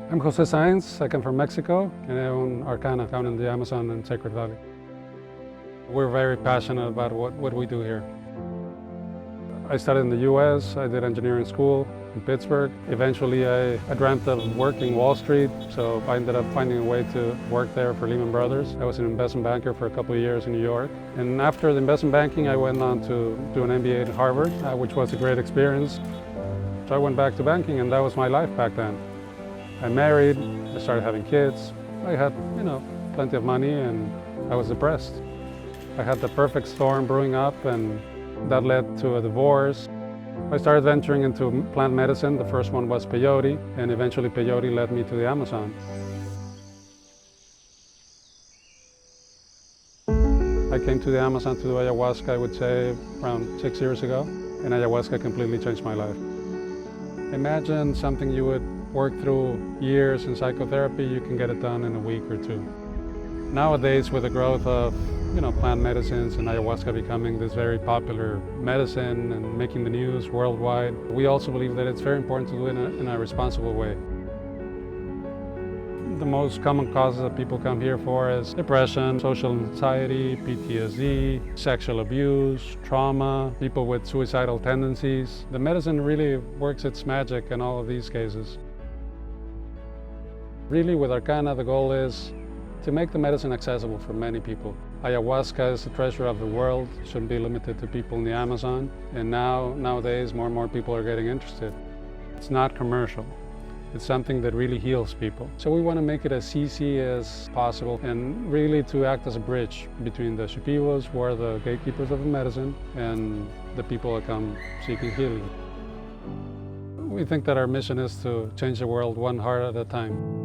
I'm Jose Saenz. I come from Mexico, and I own Arkana down in the Amazon and Sacred Valley. We're very passionate about what we do here. I studied in the US, I did engineering school in Pittsburgh. Eventually I dreamt of working Wall Street, so I ended up finding a way to work there for Lehman Brothers. I was an investment banker for a couple of years in New York. And after the investment banking, I went on to do an MBA at Harvard, which was a great experience. So I went back to banking, and that was my life back then. I married, I started having kids. I had, plenty of money, and I was depressed. I had the perfect storm brewing up, and that led to a divorce. I started venturing into plant medicine. The first one was peyote, and eventually peyote led me to the Amazon. I came to the Amazon to do ayahuasca, I would say, around 6 years ago, and ayahuasca completely changed my life. Imagine something you would work through years in psychotherapy, you can get it done in a week or two. Nowadays, with the growth of plant medicines and ayahuasca becoming this very popular medicine and making the news worldwide, we also believe that it's very important to do it in a responsible way. The most common causes that people come here for is depression, social anxiety, PTSD, sexual abuse, trauma, people with suicidal tendencies. The medicine really works its magic in all of these cases. Really, with Arkana, the goal is to make the medicine accessible for many people. Ayahuasca is the treasure of the world. It shouldn't be limited to people in the Amazon. And nowadays, more and more people are getting interested. It's not commercial. It's something that really heals people. So we want to make it as easy as possible, and really to act as a bridge between the shipibos, who are the gatekeepers of the medicine, and the people that come seeking healing. We think that our mission is to change the world one heart at a time.